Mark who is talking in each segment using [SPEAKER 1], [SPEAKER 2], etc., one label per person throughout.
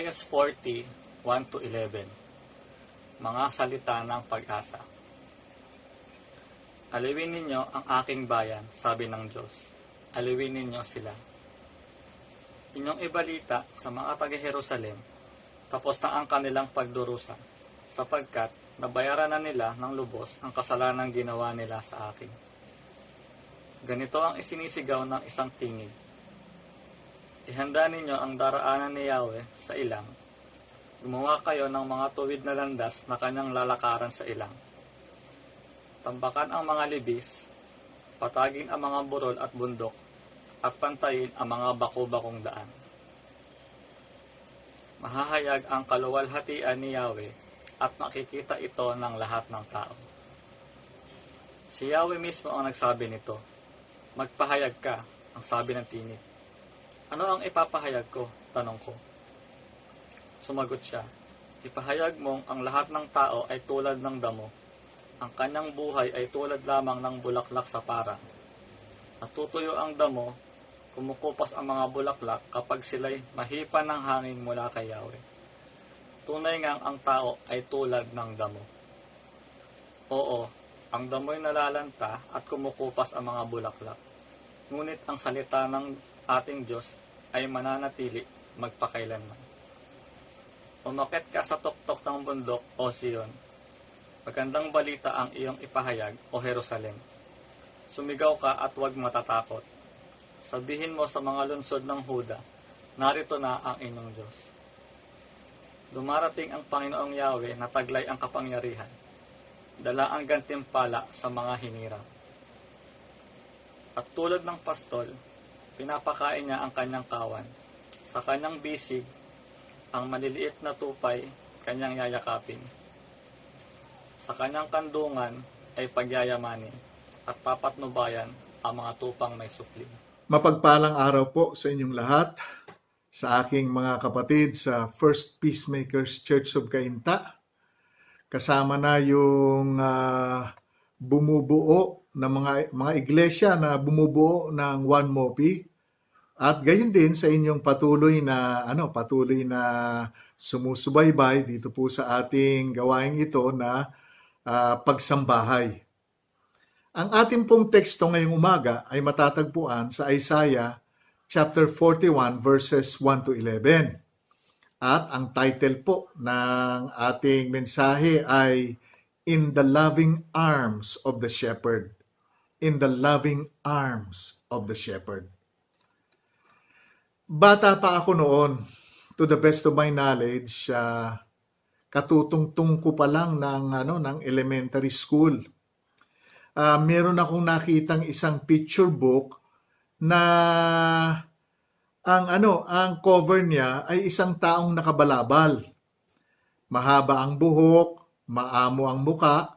[SPEAKER 1] Isaiah 40:1-11. Mga salita ng pag-asa. Aliwin ninyo ang aking bayan, sabi ng Diyos. Aliwin ninyo sila. Inyong ibalita sa mga taga-Jerusalem, tapos na ang kanilang pagdurusa, sapagkat nabayaran na nila ng lubos ang kasalanang ginawa nila sa akin. Ganito ang isinisigaw ng isang tingin. Ihanda ninyo ang daraanan ni Yahweh sa ilang. Gumawa kayo ng mga tuwid na landas na kanyang lalakaran sa ilang. Tambakan ang mga libis, patagin ang mga burol at bundok, at pantayin ang mga bako-bakong daan. Mahahayag ang kaluwalhatian ni Yahweh at makikita ito ng lahat ng tao. Si Yahweh mismo ang nagsabi nito. Magpahayag ka, ang sabi ng tinig. Ano ang ipapahayag ko? Tanong ko. Sumagot siya, ipahayag mong ang lahat ng tao ay tulad ng damo. Ang kanyang buhay ay tulad lamang ng bulaklak sa parang. Natutuyo ang damo, kumukupas ang mga bulaklak kapag sila'y mahipa ng hangin mula kay Yahweh. Tunay ngang ang tao ay tulad ng damo. Oo, ang damo'y nalalanta at kumukupas ang mga bulaklak. Ngunit ang salita ng ating Diyos ay mananatili magpakailanman. Umakyat ka sa tuktok ng bundok, O Sion. Magandang balita ang iyong ipahayag, O Jerusalem. Sumigaw ka at huwag matatakot. Sabihin mo sa mga lungsod ng Huda, narito na ang inyong Diyos. Dumarating ang Panginoong Yahweh na taglay ang kapangyarihan. Dala ang gantimpala sa mga hinirang. At tulad ng pastol, pinapakain niya ang kanyang kawan. Sa kanyang bisig, ang maliliit na tupay, kanyang yayakapin. Sa kanyang kandungan ay pagyayamanin at papatnubayan ang mga tupang may supling.
[SPEAKER 2] Mapagpalang araw po sa inyong lahat, sa aking mga kapatid sa First Peacemakers Church of Cainta. Kasama na yung bumubuo ng mga iglesia na bumubuo ng One Mopi. At gayon din sa inyong patuloy na sumusubaybay dito po sa ating gawaing ito na pagsambahay. Ang ating pong teksto ngayong umaga ay matatagpuan sa Isaiah chapter 41 verses 1-11. At ang title po ng ating mensahe ay In the Loving Arms of the Shepherd. In the Loving Arms of the Shepherd. Bata pa ako noon, to the best of my knowledge, katutungtung ko pa lang ng elementary school. Meron akong nakitang isang picture book na ang cover niya ay isang taong nakabalabal. Mahaba ang buhok, maamo ang muka,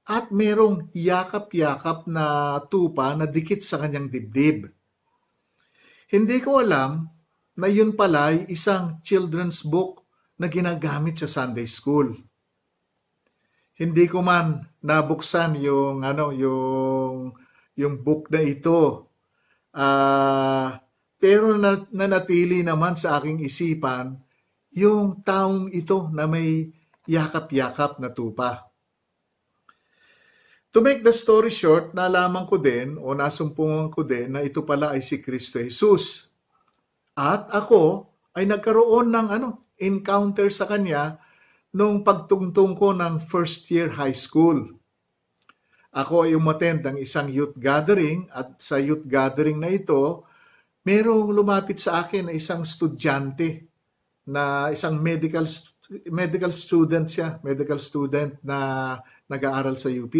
[SPEAKER 2] at merong yakap-yakap na tupa na dikit sa kanyang dibdib. Hindi ko alam na yun pala ay isang children's book na ginagamit sa Sunday school. Hindi ko man nabuksan yung book na ito. Pero nanatili naman sa aking isipan yung taong ito na may yakap-yakap na tupa. To make the story short, nalaman ko din o nasumpungan ko din na ito pala ay si Kristo Jesus. At ako ay nagkaroon ng encounter sa kanya nung pagtungtong ko ng first year high school. Ako ay umattend ng isang youth gathering at sa youth gathering na ito, merong lumapit sa akin na isang estudyante na isang medical student siya, medical student na nag-aaral sa UP.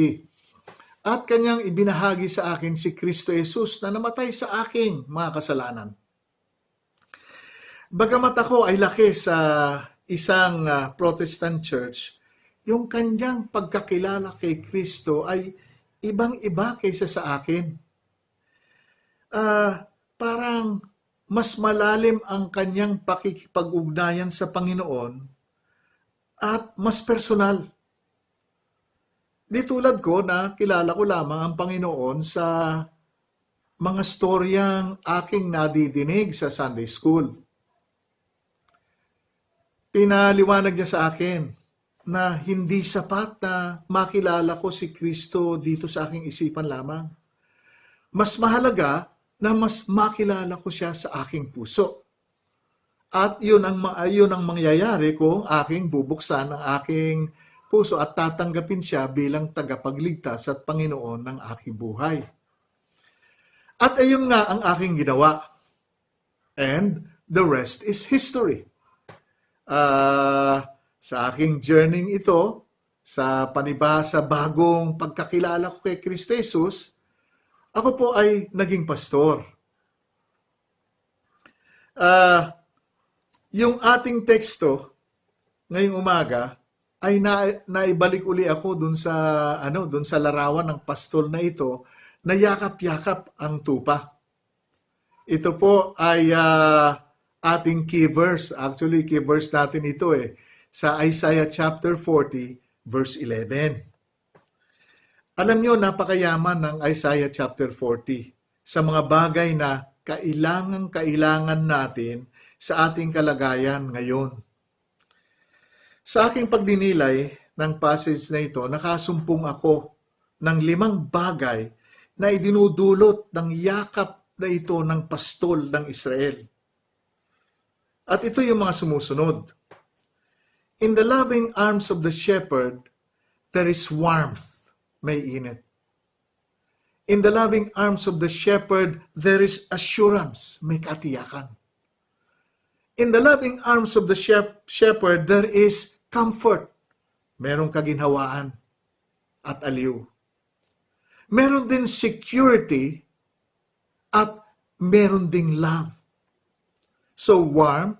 [SPEAKER 2] At kanyang ibinahagi sa akin si Kristo Jesus na namatay sa aking mga kasalanan. Bagamat ako ay laki sa isang Protestant church, yung kanyang pagkakilala kay Kristo ay ibang-iba kaysa sa akin. Parang mas malalim ang kanyang pakikipag-ugnayan sa Panginoon at mas personal. Di tulad ko na kilala ko lamang ang Panginoon sa mga storyang aking nadidinig sa Sunday school. pinaliwanag niya sa akin na hindi sapat na makilala ko si Kristo dito sa aking isipan lamang. Mas mahalaga na mas makilala ko siya sa aking puso. At yun ang mangyayari kung aking bubuksan ang aking puso at tatanggapin siya bilang tagapagligtas at Panginoon ng aking buhay. At ayun nga ang aking ginawa. And the rest is history. Sa aking journey ito, sa bagong pagkakilala ko kay Kristo Jesus, ako po ay naging pastor. Yung ating teksto ngayong umaga ay naibalik uli ako dun sa larawan ng pastol na ito na yakap-yakap ang tupa. Ito po ay ating key verse. Actually, key verse natin ito sa Isaiah chapter 40, verse 11. Alam nyo, napakayaman ng Isaiah chapter 40 sa mga bagay na kailangan natin sa ating kalagayan ngayon. Sa aking pagdinilay ng passage na ito, nakasumpong ako ng 5 bagay na idinudulot ng yakap na ito ng pastol ng Israel. At ito yung mga sumusunod. In the loving arms of the shepherd, there is warmth, may init. In the loving arms of the shepherd, there is assurance, may katiyakan. In the loving arms of the shepherd, there is comfort, merong kaginhawaan at aliw. Meron din security at meron ding love. So warm,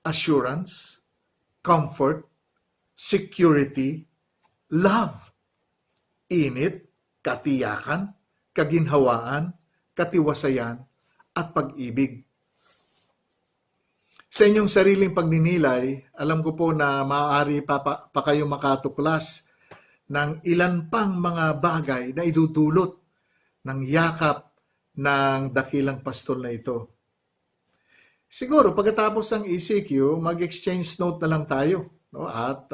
[SPEAKER 2] assurance, comfort, security, love. Init, katiyakan, kaginhawaan, katiwasayan, at pag-ibig. Sa inyong sariling pagninilay, alam ko po na maaari pa kayo makatuklas ng ilan pang mga bagay na idudulot ng yakap ng dakilang pastol na ito. Siguro, pagkatapos ng ECQ, mag-exchange note na lang tayo. No? At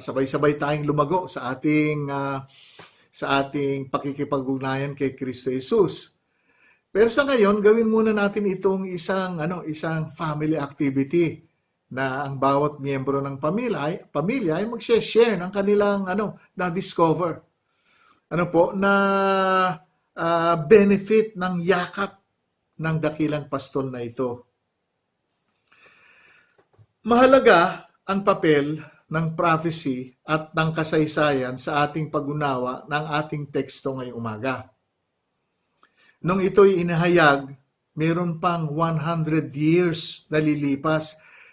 [SPEAKER 2] sabay-sabay tayong lumago sa ating pakikipag-ugnayan kay Kristo Jesus. Pero sa ngayon, gawin muna natin itong isang family activity na ang bawat miyembro ng pamilya ay mag-share ng kanilang na-discover. Benefit ng yakap ng dakilang pastol na ito. Mahalaga ang papel ng prophecy at ng kasaysayan sa ating pag-unawa ng ating teksto ngayong umaga. Nung ito'y inahayag, meron pang 100 years na lilipas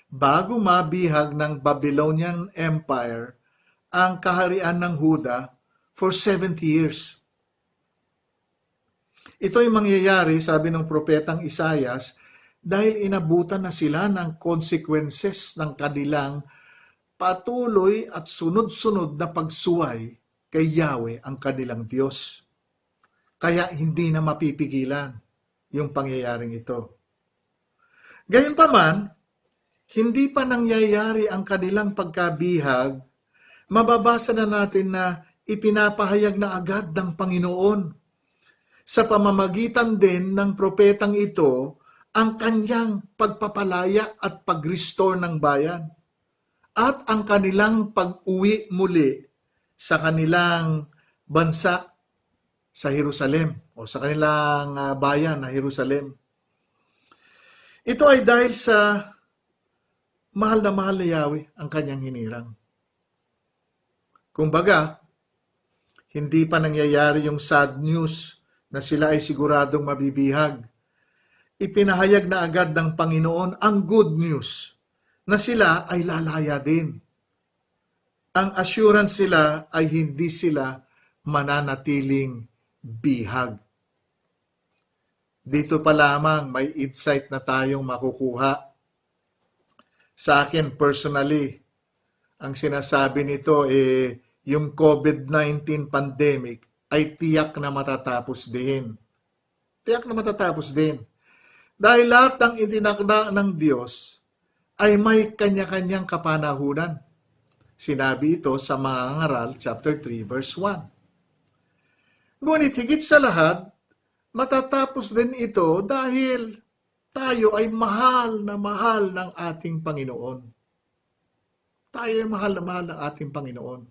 [SPEAKER 2] bago mabihag ng Babylonian Empire ang kaharian ng Huda for 70 years. Ito'y mangyayari, sabi ng propetang Isaias, dahil inabutan na sila ng consequences ng kanilang patuloy at sunod-sunod na pagsuway kay Yahweh ang kanilang Diyos. Kaya hindi na mapipigilan yung pangyayaring ito. Gayunpaman, hindi pa nangyayari ang kanilang pagkabihag, mababasa na natin na ipinapahayag na agad ng Panginoon sa pamamagitan din ng propetang ito ang kanyang pagpapalaya at pag-restore ng bayan at ang kanilang pag-uwi muli sa kanilang bansa sa Jerusalem o sa kanilang bayan na Jerusalem. Ito ay dahil sa mahal na Yahweh ang kanyang hinirang. Kumbaga, hindi pa nangyayari yung sad news na sila ay siguradong mabibihag. Ipinahayag na agad ng Panginoon ang good news na sila ay lalaya din. Ang assurance sila ay hindi sila mananatiling bihag. Dito pa lamang may insight na tayong makukuha. Sa akin personally, ang sinasabi nito yung COVID-19 pandemic ay tiyak na matatapos din. Tiyak na matatapos din. Dahil lahat ng itinakda ng Diyos ay may kanya-kanyang kapanahunan. Sinabi ito sa Mga Ngaral, chapter 3, verse 1. Ngunit higit sa lahat, matatapos din ito dahil tayo ay mahal na mahal ng ating Panginoon. Tayo ay mahal na mahal ng ating Panginoon.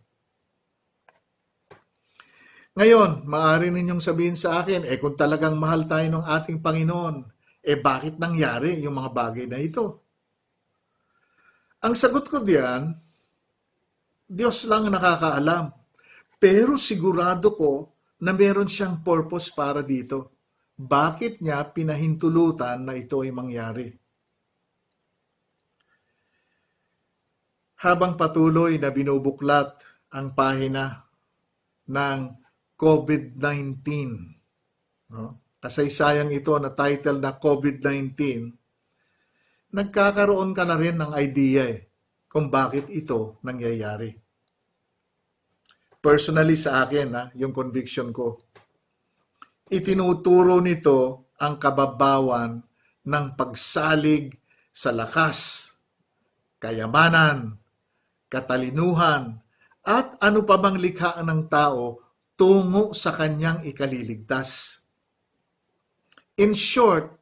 [SPEAKER 2] Ngayon, maaari ninyong sabihin sa akin, kung talagang mahal tayo ng ating Panginoon, bakit nangyari yung mga bagay na ito? Ang sagot ko diyan, Diyos lang nakakaalam. Pero sigurado ko na meron siyang purpose para dito. Bakit niya pinahintulutan na ito ay mangyari? Habang patuloy na binubuklat ang pahina ng COVID-19, no? Kasaysayang ito na title na COVID-19, nagkakaroon ka na rin ng idea kung bakit ito nangyayari. Personally sa akin, yung conviction ko, itinuturo nito ang kababawan ng pagsalig sa lakas, kayamanan, katalinuhan, at ano pa bang likha ng tao tungo sa kanyang ikaliligtas. In short,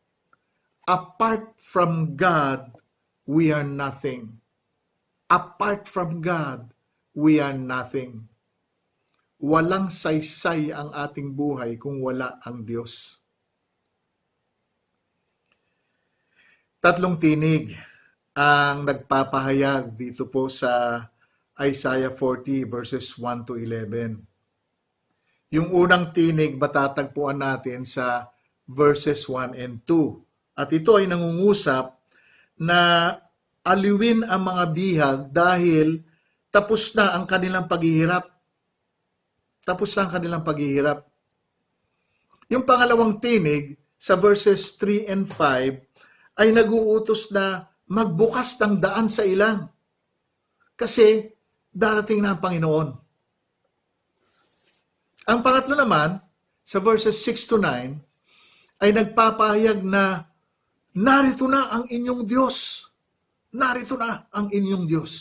[SPEAKER 2] apart from God, we are nothing. Apart from God, we are nothing. Walang saysay ang ating buhay kung wala ang Diyos. Tatlong tinig ang nagpapahayag dito po sa Isaiah 40 verses 1 to 11. Yung unang tinig matatagpuan natin sa verses 1 and 2. At ito ay nangungusap na aliwin ang mga bihag dahil tapos na ang kanilang paghihirap. Tapos na ang kanilang paghihirap. Yung pangalawang tinig sa verses 3 and 5 ay naguutos na magbukas ng daan sa ilang. Kasi darating na ang Panginoon. Ang pangatlo naman, sa verses 6 to 9, ay nagpapahayag na narito na ang inyong Diyos. Narito na ang inyong Diyos.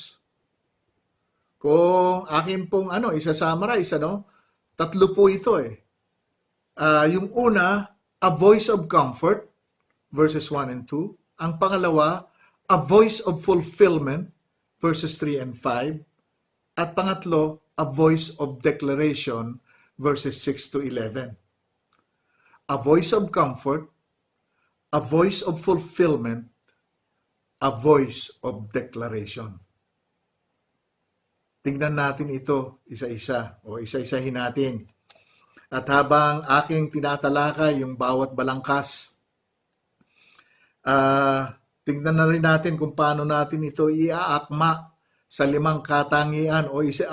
[SPEAKER 2] Kung akin pong isa-summarize, tatlo po ito yung una, a voice of comfort, verses 1 and 2. Ang pangalawa, a voice of fulfillment, verses 3 and 5. At pangatlo, a voice of declaration, verses 6 to 11. A voice of comfort, a voice of fulfillment, a voice of declaration. Tingnan natin ito isa-isa o isa-isahin natin. At habang aking tinatalakay yung bawat balangkas, tingnan na rin natin kung paano natin ito iaakma sa 5 katangian o 5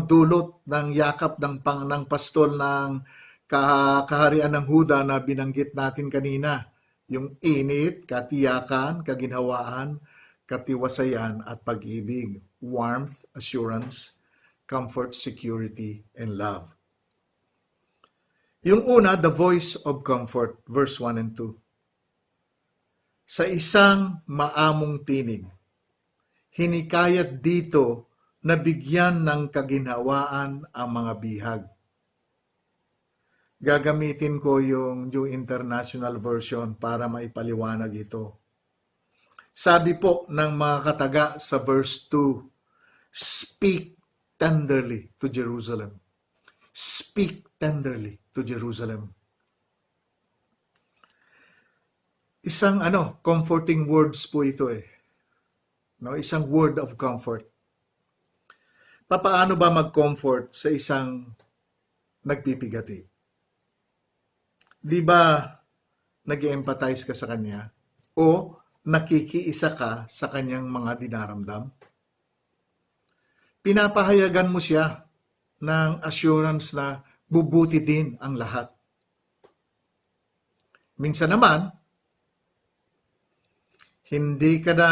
[SPEAKER 2] dulot ng yakap ng pastol ng kaharian ng Huda na binanggit natin kanina. Yung init, katiyakan, kaginhawaan, katiwasayan at pag-ibig. Warmth, assurance, comfort, security, and love. Yung una, the voice of comfort, verse 1 and 2. Sa isang maamong tinig, hinikayat dito na bigyan ng kaginhawaan ang mga bihag. Gagamitin ko yung New International Version para maipaliwanag ito. Sabi po ng mga kataga sa verse 2, speak tenderly to Jerusalem. Speak tenderly to Jerusalem. Isang comforting words po ito Isang word of comfort. Paano ba mag-comfort sa isang nagpipigati? Di ba nag-empathize ka sa kanya? O nakikiisa ka sa kanyang mga dinaramdam? Pinapahayagan mo siya ng assurance na bubuti din ang lahat. Minsan naman, hindi ka na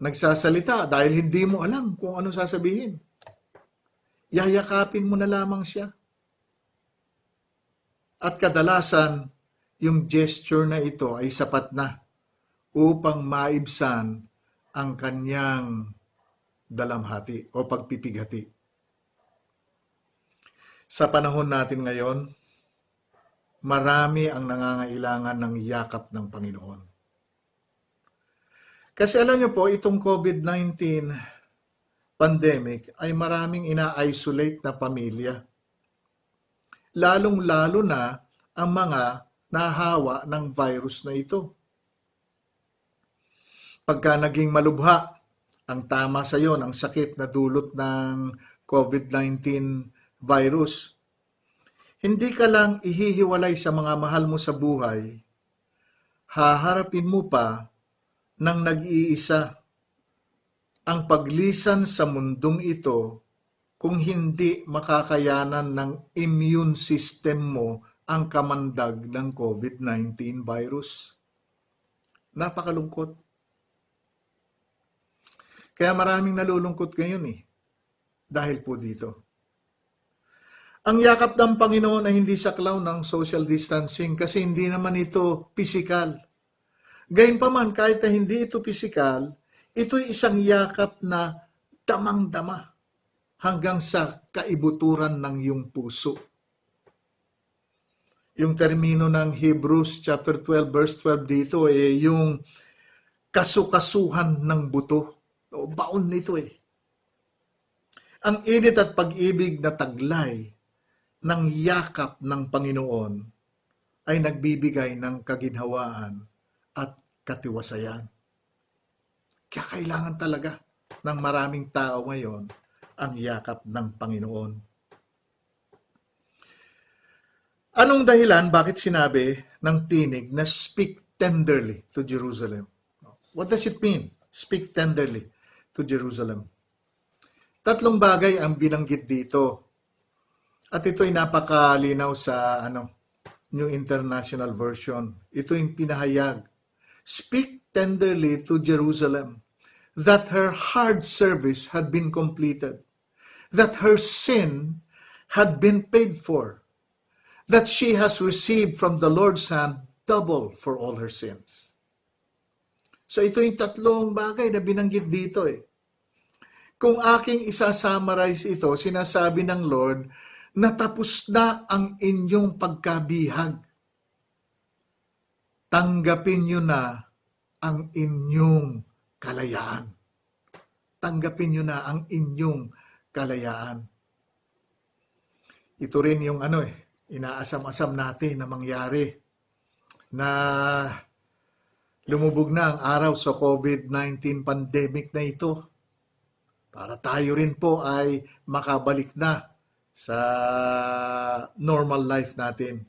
[SPEAKER 2] nagsasalita dahil hindi mo alam kung ano sasabihin. Yayakapin mo na lamang siya. At kadalasan, yung gesture na ito ay sapat na upang maibsan ang kanyang dalamhati o pagpipighati. Sa panahon natin ngayon, marami ang nangangailangan ng yakap ng Panginoon. Kasi alam niyo po, itong COVID-19 pandemic ay maraming ina-isolate na pamilya. Lalong-lalo na ang mga nahawa ng virus na ito. Pagka naging malubha ang tama sa iyo ng sakit na dulot ng COVID-19 virus, hindi ka lang ihihiwalay sa mga mahal mo sa buhay, haharapin mo pa ng nag-iisa ang paglisan sa mundong ito kung hindi makakayanan ng immune system mo ang kamandag ng COVID-19 virus. Napakalungkot. Kaya maraming nalulungkot ngayon dahil po dito. Ang yakap ng Panginoon ay hindi saklaw ng social distancing kasi hindi naman ito pisikal. Gayunpaman, kahit na hindi ito pisikal, ito'y isang yakap na damang-dama hanggang sa kaibuturan ng iyong puso. Yung termino ng Hebrews chapter 12 verse 12 dito yung kasukasuhan ng buto. O baon nito Ang init at pag-ibig na taglay ng yakap ng Panginoon ay nagbibigay ng kaginhawaan at katiwasayan. Kaya kailangan talaga ng maraming tao ngayon ang yakap ng Panginoon. Anong dahilan bakit sinabi ng tinig na speak tenderly to Jerusalem? What does it mean? Speak tenderly to Jerusalem. Tatlong bagay ang binanggit dito. At ito'y napakalinaw sa New International Version. Ito yung pinahayag. Speak tenderly to Jerusalem that her hard service had been completed, that her sin had been paid for, that she has received from the Lord's hand double for all her sins. So ito yung tatlong bagay na binanggit dito Kung aking isa-summarize ito, sinasabi ng Lord, natapos na ang inyong pagkabihag. Tanggapin nyo na ang inyong kalayaan. Tanggapin nyo na ang inyong kalayaan. Ito rin yung inaasam-asam natin na mangyari na lumubog na ang araw sa COVID-19 pandemic na ito. Para tayo rin po ay makabalik na sa normal life natin.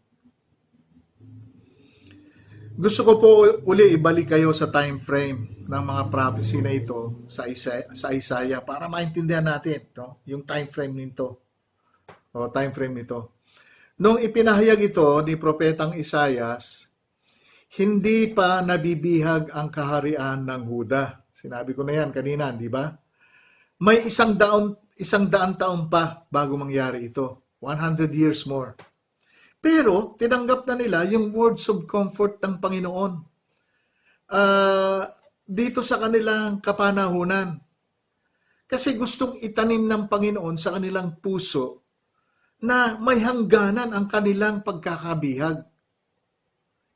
[SPEAKER 2] Gusto ko po uli ibalik kayo sa time frame ng mga prophecy na ito sa Isaiah para maintindihan natin yung time frame nito. O time frame nito. Nung ipinahayag ito ni Propetang Isaias, hindi pa nabibihag ang kaharian ng Huda. Sinabi ko na yan kanina, di ba? May 100 taon pa bago mangyari ito. 100 years more. Pero, tinanggap na nila yung words of comfort ng Panginoon. Dito sa kanilang kapanahunan. Kasi gustong itanim ng Panginoon sa kanilang puso na may hangganan ang kanilang pagkakabihag.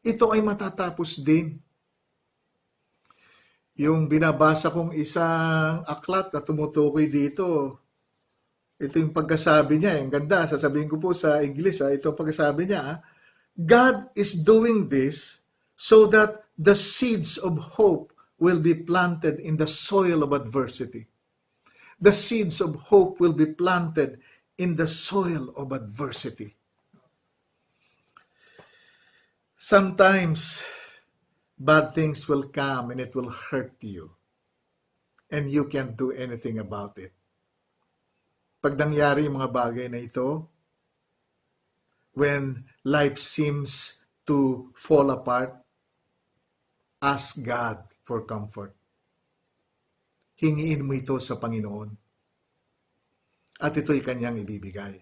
[SPEAKER 2] Ito ay matatapos din. Yung binabasa kong isang aklat na tumutukoy dito, ito yung pagkasabi niya. Ang ganda, sasabihin ko po sa English, ito ang pagkasabi niya. God is doing this so that the seeds of hope will be planted in the soil of adversity. The seeds of hope will be planted in the soil of adversity. Sometimes, bad things will come and it will hurt you. And you can't do anything about it. Pag nangyari yung mga bagay na ito, when life seems to fall apart, ask God for comfort. Hingiin mo ito sa Panginoon. At ito'y kanyang ibibigay.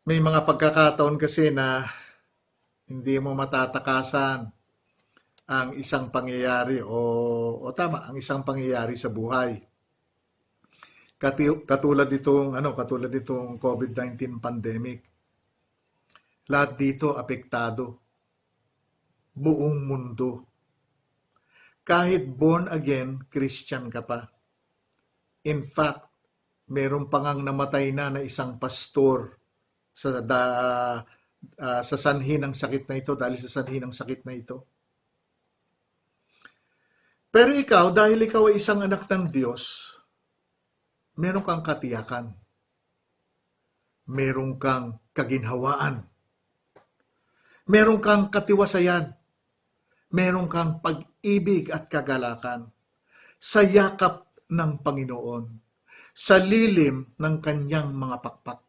[SPEAKER 2] May mga pagkakataon kasi na hindi mo matatakasan ang isang pangyayari o tama, ang isang pangyayari sa buhay. Katulad itong COVID-19 pandemic. Lahat dito apektado. Buong mundo. Kahit born again, Christian ka pa. In fact, meron pa ngang namatay na isang pastor sa sanhi ng sakit na ito, dahil sa sanhi ng sakit na ito. Pero ikaw, dahil ikaw ay isang anak ng Diyos, meron kang katiyakan. Meron kang kaginhawaan. Meron kang katiwasayan. Meron kang pag-ibig at kagalakan sa yakap ng Panginoon, sa lilim ng kanyang mga pakpak.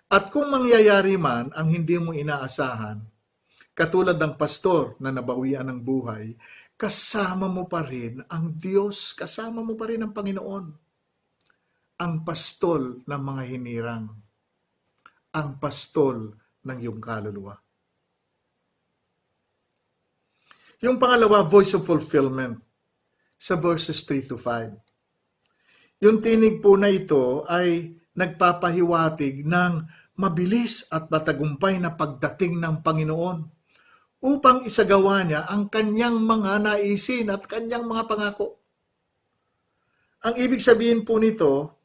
[SPEAKER 2] At kung mangyayari man ang hindi mo inaasahan, katulad ng pastor na nabawian ng buhay, kasama mo pa rin ang Diyos, kasama mo pa rin ang Panginoon. Ang pastol ng mga hinirang, ang pastol ng iyong kaluluwa. Yung pangalawa, voice of fulfillment, sa verses 3 to 5. Yung tinig po na ito ay nagpapahiwatig ng mabilis at matagumpay na pagdating ng Panginoon upang isagawa niya ang kanyang mga naisin at kanyang mga pangako. Ang ibig sabihin po nito,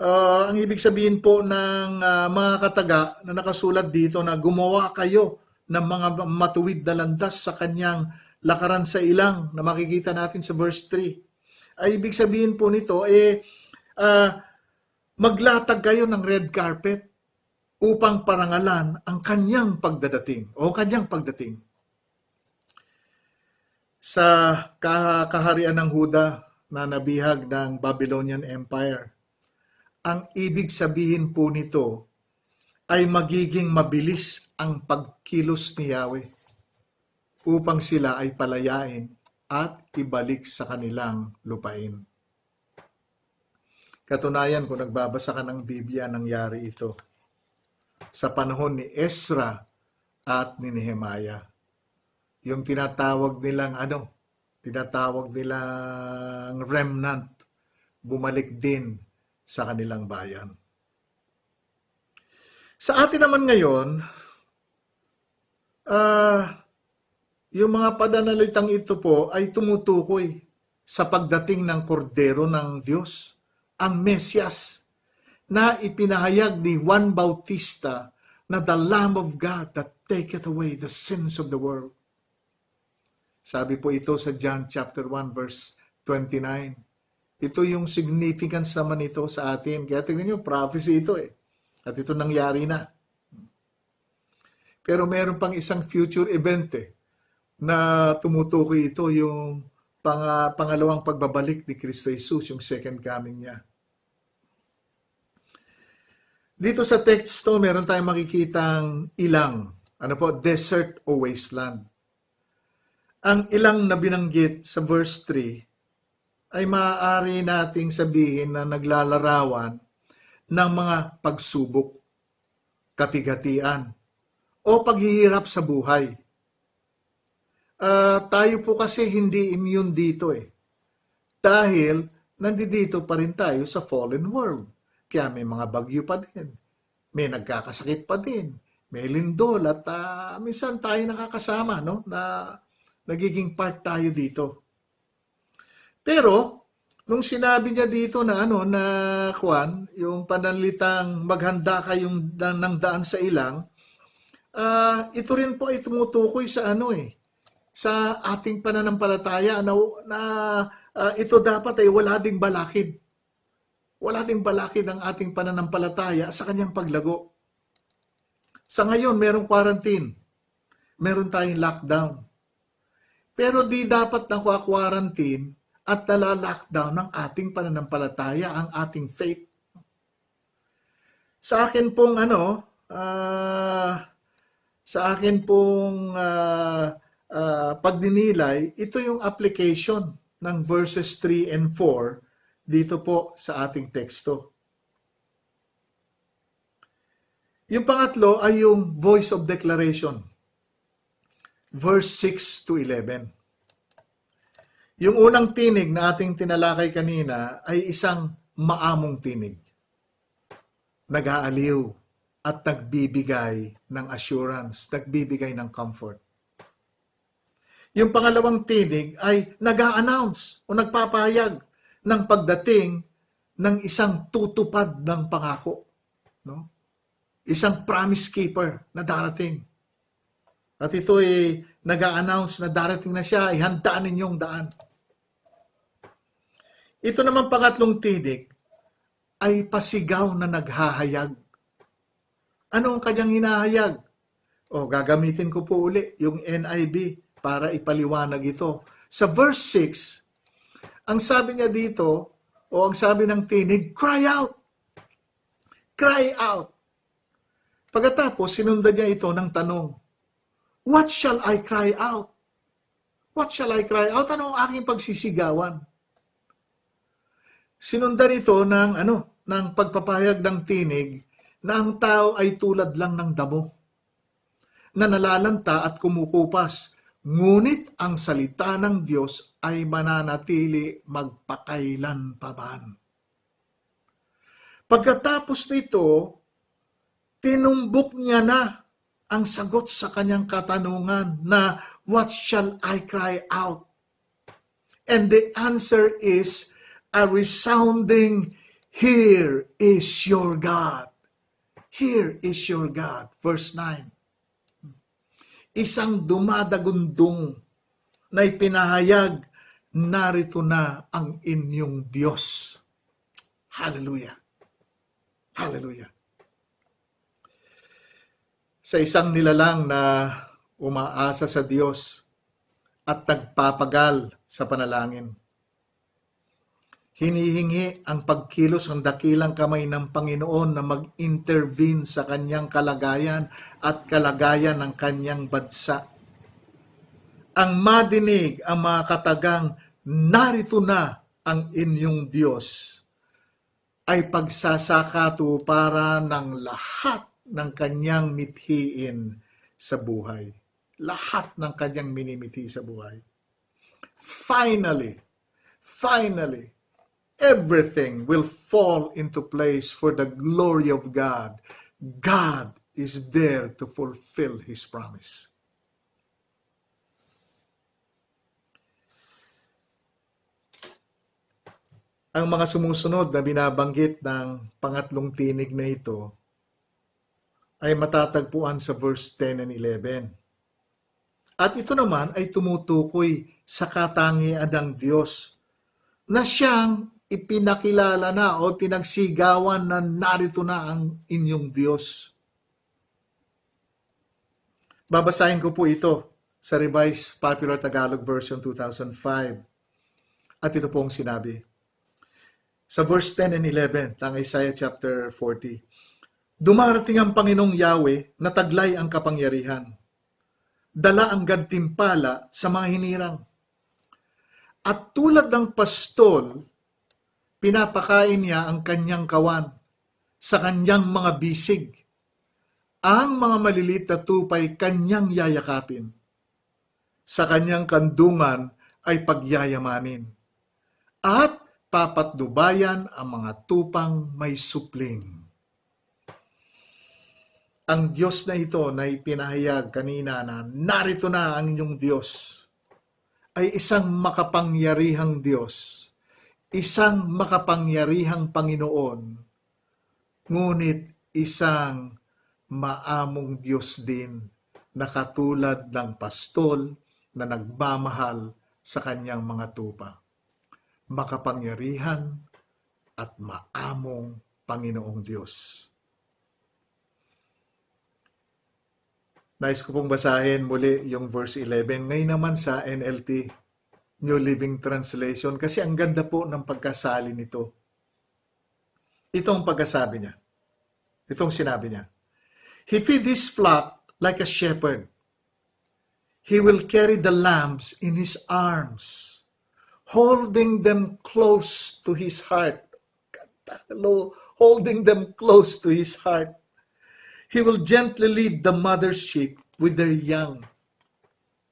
[SPEAKER 2] ang ibig sabihin po ng mga kataga na nakasulat dito na gumawa kayo ng mga matuwid na landas sa kanyang lakaran sa ilang na makikita natin sa verse 3. Ay ibig sabihin po nito, maglatag kayo ng red carpet upang parangalan ang kanyang pagdadating o kanyang pagdating. Sa kaharian ng Huda na nabihag ng Babylonian Empire, ang ibig sabihin po nito ay magiging mabilis ang pagkilos ni Yahweh upang sila ay palayain at ibalik sa kanilang lupain. Katunayan, kung nagbabasa ka ng Biblia, nangyari ito sa panahon ni Ezra at ni Nehemiah. Yung tinatawag nilang remnant, bumalik din sa kanilang bayan. Sa atin naman ngayon, yung mga pananalitang ito po ay tumutukoy sa pagdating ng kordero ng Diyos, ang Mesyas, na ipinahayag ni Juan Bautista na the Lamb of God that taketh away the sins of the world. Sabi po ito sa John chapter 1 verse 29. Ito yung significance naman ito sa atin. Kaya tingnan nyo, prophecy ito At ito nangyari na. Pero meron pang isang future event na tumutukoy ito, yung pangalawang pagbabalik ni Kristo Jesus, yung second coming niya. Dito sa text to, meron tayong makikitang ilang, desert o wasteland. Ang ilang na binanggit sa verse 3 ay maaari nating sabihin na naglalarawan ng mga pagsubok, katigatian, o paghihirap sa buhay. Tayo po kasi hindi immune dito dahil nandito pa rin tayo sa fallen world. Kaya may mga bagyo pa din, may nagkakasakit pa din, may lindol at minsan tayo nakakasama na nagiging part tayo dito. Pero nung sinabi niya dito na yung panalitang maghanda kayong ng daan sa ilang, ito rin po ay tumutukoy sa sa ating pananampalataya na ito dapat ay wala ding balakid. Wala ding balakid ang ating pananampalataya sa kanyang paglago. Sa ngayon, merong quarantine. Meron tayong lockdown. Pero di dapat nakwa-quarantine at nala-lockdown ng ating pananampalataya, ang ating faith. Sa akin pong pagdinilay, ito yung application ng verses 3 and 4 dito po sa ating teksto. Yung pangatlo ay yung voice of declaration. verse 6 to 11. Yung unang tinig na ating tinalakay kanina ay isang maamong tinig. Nag-aaliw at nagbibigay ng assurance, nagbibigay ng comfort. Yung pangalawang tinig ay nag-a-announce o nagpapahayag ng pagdating ng isang tutupad ng pangako. No? Isang promise keeper na darating. At ito ay nag-a-announce na darating na siya, ihandaan ninyong daan. Ito naman pangatlong tinig ay pasigaw na naghahayag. Ano ang kanyang hinahayag? O gagamitin ko po uli yung NIV para ipaliwanag ito. Sa verse 6, ang sabi niya dito, o ang sabi ng tinig, cry out! Cry out! Pagkatapos, sinundan niya ito ng tanong, what shall I cry out? What shall I cry out? Ano ang aking pagsisigawan? Sinundan ito ng pagpapahayag ng tinig na ang tao ay tulad lang ng damo, na nalalanta at kumukupas, ngunit ang salita ng Diyos ay mananatili magpakailan pa man. Pagkatapos nito, tinumbok niya na ang sagot sa kanyang katanungan na, what shall I cry out? And the answer is a resounding, here is your God. Here is your God. Verse 9. Isang dumadagundong na ipinahayag, narito na ang inyong Diyos. Hallelujah. Hallelujah. Sa isang nilalang na umaasa sa Diyos at nagpapagal sa panalangin, hinihingi ang pagkilos ng dakilang kamay ng Panginoon na mag-intervene sa kanyang kalagayan at kalagayan ng kanyang bansa. Ang madinig ang mga katagang, narito na ang inyong Diyos, ay pagsasakatuparan ng lahat ng kanyang mithiin sa buhay. Lahat ng kanyang minimithi sa buhay. Finally, everything will fall into place for the glory of God. God is there to fulfill His promise. Ang mga sumusunod na binabanggit ng pangatlong tinig na ito ay matatagpuan sa verse 10 and 11. At ito naman ay tumutukoy sa katangian ng Diyos na siyang ipinakilala na o pinagsigawan na narito na ang inyong Diyos. Babasahin ko po ito sa Revised Popular Tagalog Version 2005. At ito pong sinabi. Sa verse 10 and 11 ng Isaiah chapter 40. Dumarating ang Panginoong Yahweh na taglay ang kapangyarihan. Dala ang gantimpala sa mga hinirang. At tulad ng pastol, pinapakain niya ang kanyang kawan sa kanyang mga bisig. Ang mga malilit na tupay kanyang yayakapin. Sa kanyang kandungan ay pagyayamanin. At papatnubayan ang mga tupang may supling. Ang Diyos na ito na ipinahayag kanina na narito na ang inyong Diyos ay isang makapangyarihang Diyos, isang makapangyarihang Panginoon, ngunit isang maamong Diyos din na katulad ng pastol na nagmamahal sa kanyang mga tupa. Makapangyarihan at maamong Panginoong Diyos. Nais ko pong basahin muli yung verse 11. Ngayon naman sa NLT, New Living Translation, kasi ang ganda po ng pagkasali nito. Itong pagkasabi niya. Itong sinabi niya. He feed his flock like a shepherd. He will carry the lambs in his arms, holding them close to his heart. Holding them close to his heart. He will gently lead the mother sheep with their young.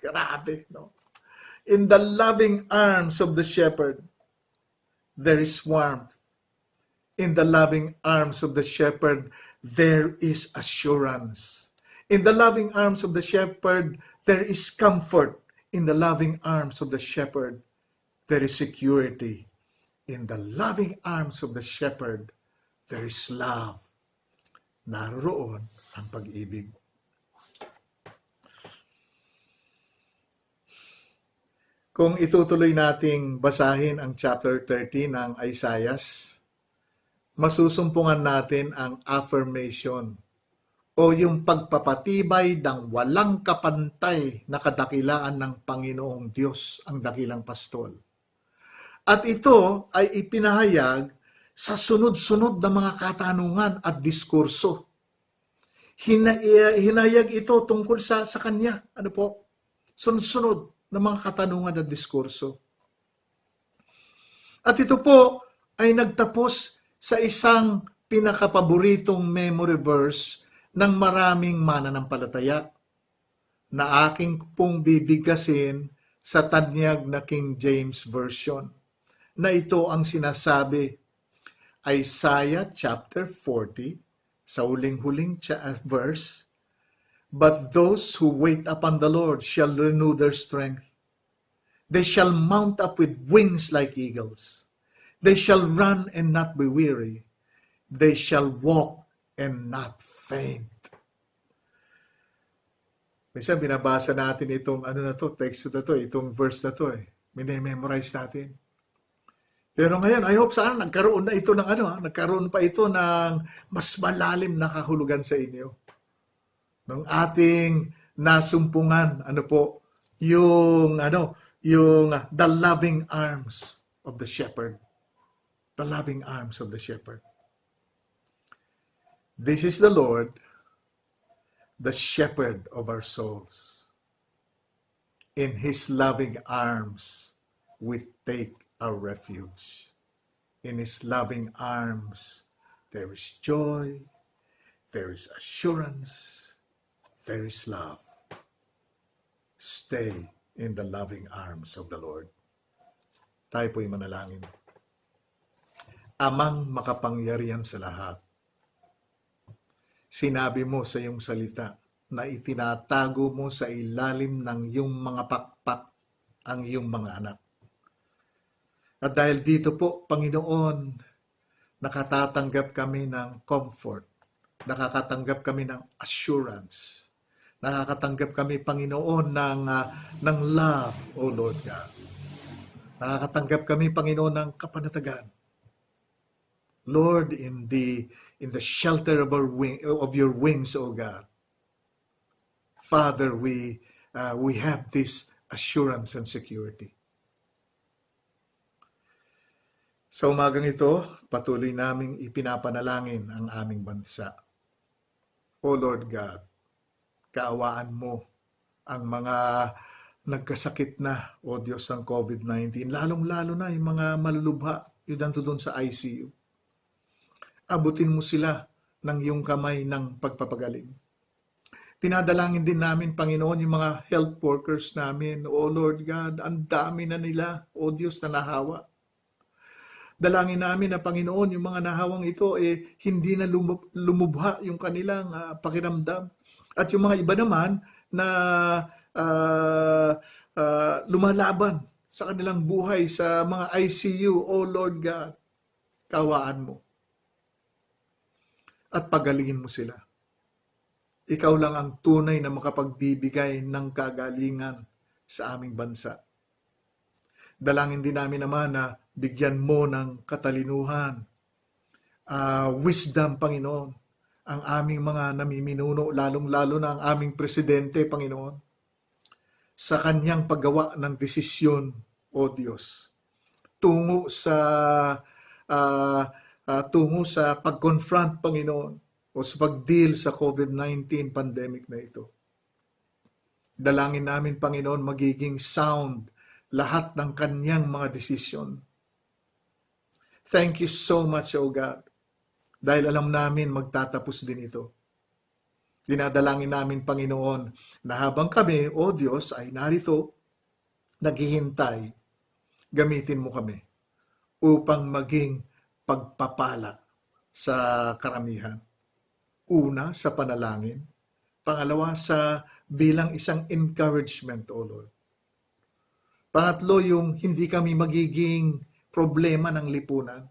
[SPEAKER 2] Grabe, no? In the loving arms of the shepherd, there is warmth. In the loving arms of the shepherd, there is assurance. In the loving arms of the shepherd, there is comfort. In the loving arms of the shepherd, there is security. In the loving arms of the shepherd, there is love. Naroon ang pag-ibig. Kung itutuloy nating basahin ang chapter 30 ng Isaiah, masusumpungan natin ang affirmation o yung pagpapatibay ng walang kapantay na kadakilaan ng Panginoong Diyos, ang dakilang pastol. At ito ay ipinahayag sa sunod-sunod na mga katanungan at diskurso. Hinayag ito tungkol sa kanya. Ano po? Sunod-sunod na mga katanungan at diskurso. At ito po ay nagtapos sa isang pinakapaboritong memory verse ng maraming mananampalataya na aking pong bibigkasin sa tanyag na King James Version, na ito ang sinasabi, Isaiah chapter 40, sa huling-huling verse, But those who wait upon the Lord shall renew their strength. They shall mount up with wings like eagles. They shall run and not be weary. They shall walk and not faint. Minsan binabasa natin itong text na to, itong verse na to Mine-memorize natin. Pero ngayon, I hope sana nagkaroon na ito ng nagkaroon pa ito ng mas malalim na kahulugan sa inyo. Ng ating nasumpungan, yung the loving arms of the shepherd. The loving arms of the shepherd. This is the Lord, the shepherd of our souls. In His loving arms, we take our refuge. In His loving arms, there is joy, there is assurance, there is love. Stay in the loving arms of the Lord. Tayo po'y manalangin. Amang makapangyarihan sa lahat, sinabi mo sa iyong salita na itinatago mo sa ilalim ng iyong mga pakpak ang iyong mga anak. At dahil dito po, Panginoon, nakatatanggap kami ng comfort, nakakatanggap kami ng assurance, nakakatanggap kami, Panginoon, ng love, O Lord God. Nakakatanggap kami, Panginoon, ng kapanatagan. Lord, in the shelter of your wings, O God. Father, we have this assurance and security. Sa umagang ito, patuloy naming ipinapanalangin ang aming bansa. O Lord God, kaawaan mo ang mga nagkasakit na, O Diyos, ng COVID-19, lalong-lalo na yung mga malulubha, yung nanto doon sa ICU. Abutin mo sila ng iyong kamay ng pagpapagaling. Pinadalangin din namin, Panginoon, yung mga health workers namin. O Lord God, ang dami na nila, O Diyos, na nahawa. Dalangin namin na, Panginoon, yung mga nahawang ito, hindi na lumubha yung kanilang pakiramdam. At yung mga iba naman na lumalaban sa kanilang buhay sa mga ICU, O Lord God, kaawaan mo. At pagalingin mo sila. Ikaw lang ang tunay na makapagbibigay ng kagalingan sa aming bansa. Dalangin din namin naman na bigyan mo ng katalinuhan, wisdom, Panginoon, ang aming mga namiminuno, lalong-lalo na ang aming presidente, Panginoon, sa kanyang paggawa ng desisyon, O Diyos, tungo sa pag-confront, Panginoon, o sa pag-deal sa COVID-19 pandemic na ito. Dalangin namin, Panginoon, magiging sound lahat ng kanyang mga desisyon. Thank you so much, O God, dahil alam namin magtatapos din ito. Dinadalangin namin, Panginoon, na habang kami, O Diyos, ay narito, naghihintay, gamitin mo kami upang maging pagpapala sa karamihan. Una, sa panalangin. Pangalawa, sa bilang isang encouragement, O Lord. Pangatlo, yung hindi kami magiging problema ng lipunan,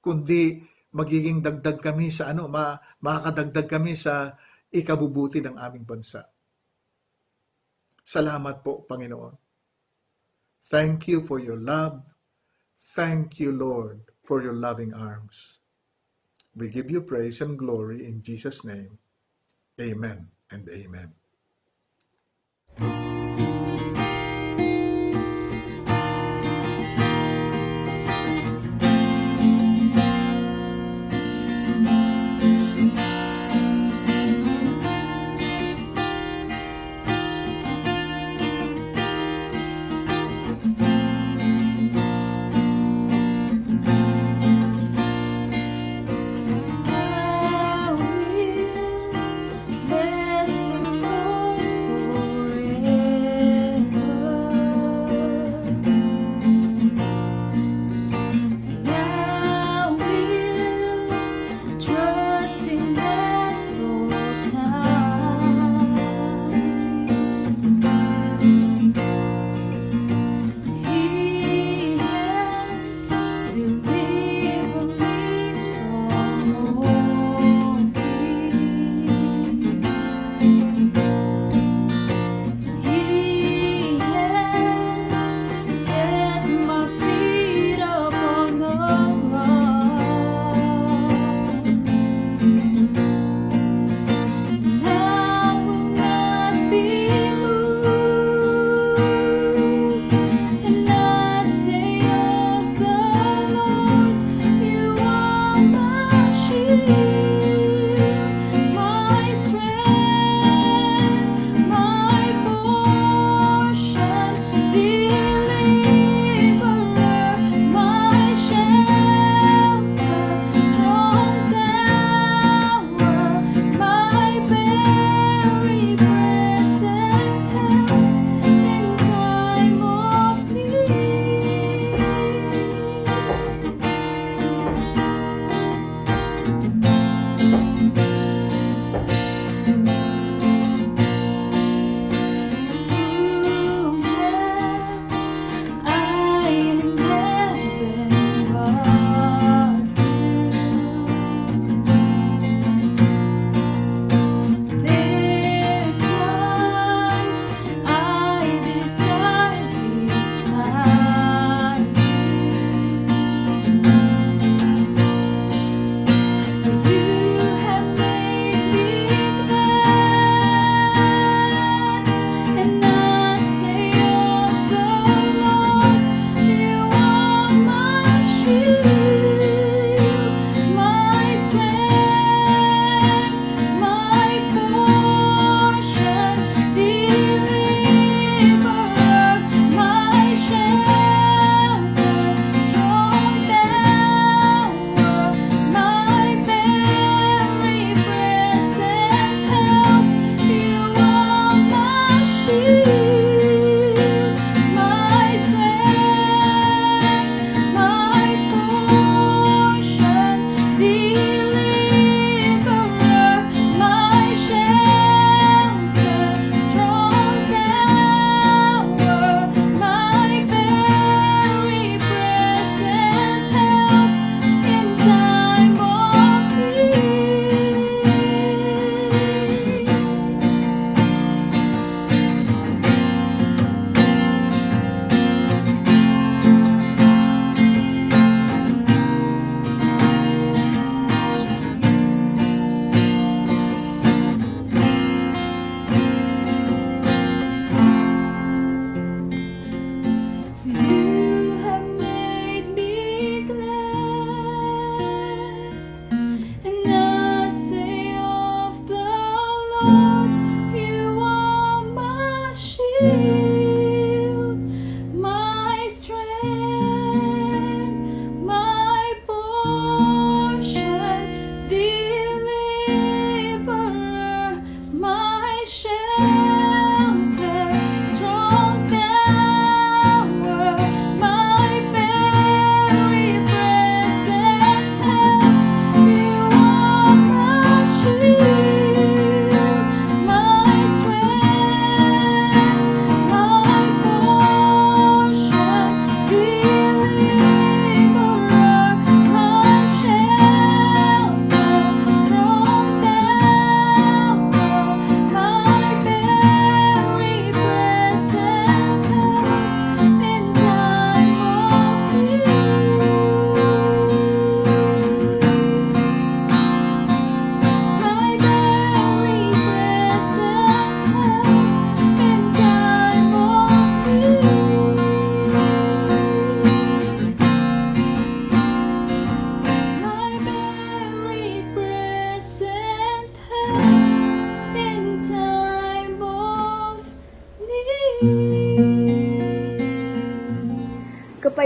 [SPEAKER 2] kundi magiging dagdag kami sa makakadagdag kami sa ikabubuti ng aming bansa. Salamat po, Panginoon. Thank you for your love. Thank you, Lord, for your loving arms. We give you praise and glory in Jesus' name. Amen and amen.
[SPEAKER 3] I will bless the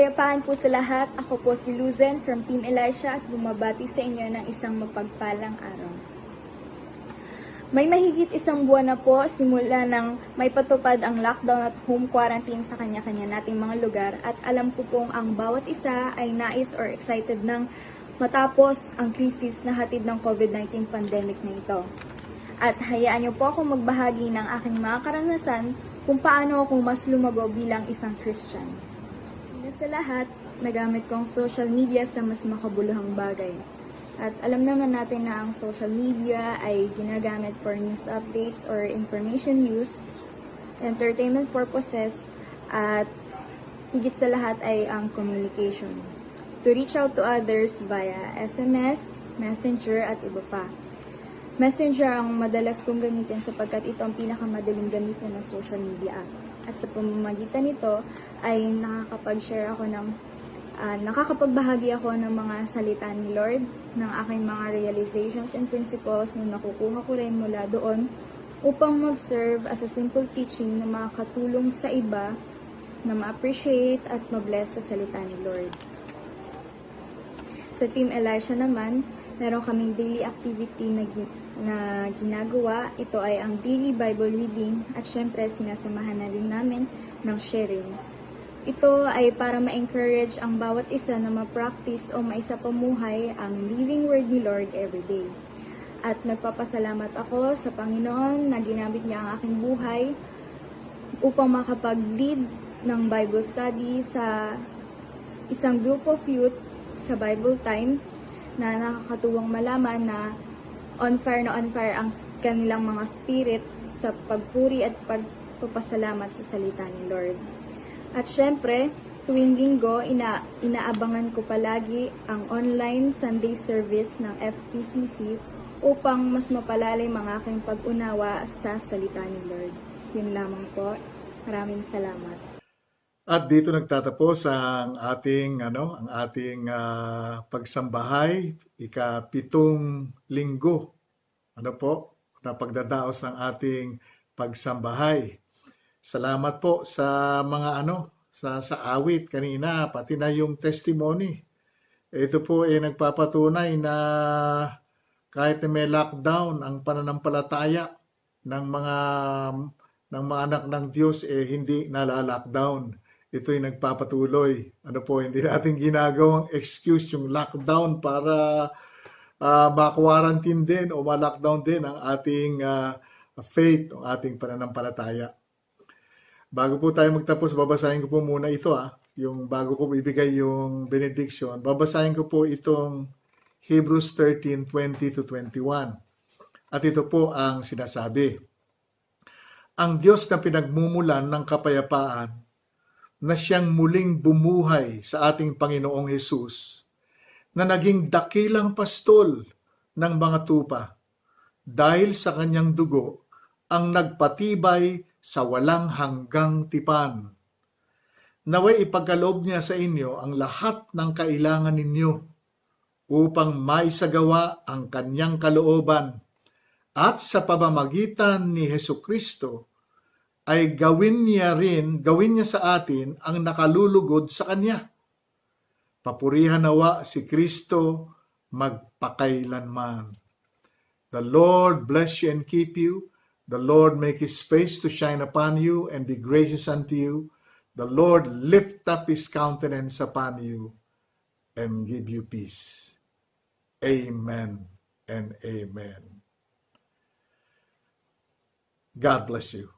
[SPEAKER 3] Kapayapaan po sa lahat. Ako po si Luzen from Team Elisha at bumabati sa inyo ng isang mapagpalang araw. May mahigit isang buwan na po simula nang may patupad ang lockdown at home quarantine sa kanya-kanya nating mga lugar at alam ko pong ang bawat isa ay nais or excited nang matapos ang krisis na hatid ng COVID-19 pandemic na ito. At hayaan niyo po akong magbahagi ng aking mga karanasan kung paano ako mas lumago bilang isang Christian. Una sa lahat, nagamit kong social media sa mas makabuluhang bagay. At alam naman natin na ang social media ay ginagamit for news updates or information use, entertainment purposes, at higit sa lahat ay ang communication. To reach out to others via SMS, Messenger, at iba pa. Messenger ang madalas kong gamitin sapagkat ito ang pinakamadaling gamitin ng social media app. At sa pamamagitan nito ay nakakapagbahagi ako ng mga salita ni Lord, ng aking mga realizations and principles na nakukuha ko rin mula doon upang mag-serve as a simple teaching na makakatulong sa iba na ma-appreciate at ma-bless sa salita ni Lord. Sa Team Elisha naman, meron kaming daily activity na ginagawa. Ito ay ang daily Bible reading at syempre sinasamahan na rin namin ng sharing. Ito ay para ma-encourage ang bawat isa na ma-practice o maisapamuhay ang living word ni Lord every day. At nagpapasalamat ako sa Panginoon na ginamit niya ang aking buhay upang makapag-lead ng Bible study sa isang group of youth sa Bible time na nakakatuwang malaman na on fire ang kanilang mga spirit sa pagpuri at pagpapasalamat sa salita ni Lord. At syempre, tuwing linggo, inaabangan ko palagi ang online Sunday service ng FPCC upang mas mapalalim ang aking pag-unawa sa salita ni Lord. Yun lamang po. Maraming salamat.
[SPEAKER 2] At dito nagtatapos ang ating pagsambahay, ika-7 linggo. Na pagdadaos ng ating pagsambahay. Salamat po sa mga sa awit kanina, pati na yung testimony. Ito po ay nagpapatunay na kahit na may lockdown, ang pananampalataya ng mga anak ng Diyos hindi nala-lockdown. Ito ay nagpapatuloy. Hindi natin ginagawang excuse yung lockdown para ma-quarantine din o ma-lockdown din ang ating faith, ang ating pananampalataya. Bago po tayo magtapos, babasahin ko po muna ito yung bago ko ibigay yung benediction. Babasahin ko po itong Hebrews 13:20-21. At ito po ang sinasabi. Ang Diyos na pinagmumulan ng kapayapaan na siyang muling bumuhay sa ating Panginoong Hesus, na naging dakilang pastol ng mga tupa, dahil sa kanyang dugo ang nagpatibay sa walang hanggang tipan. Naway ipagkaloob niya sa inyo ang lahat ng kailangan ninyo upang maisagawa ang kanyang kalooban, at sa pamamagitan ni Hesukristo ay gawin niya sa atin ang nakalulugod sa kanya. Papurihan nawa si Kristo magpakailanman. The Lord bless you and keep you. The Lord make His face to shine upon you and be gracious unto you. The Lord lift up His countenance upon you and give you peace. Amen and amen. God bless you.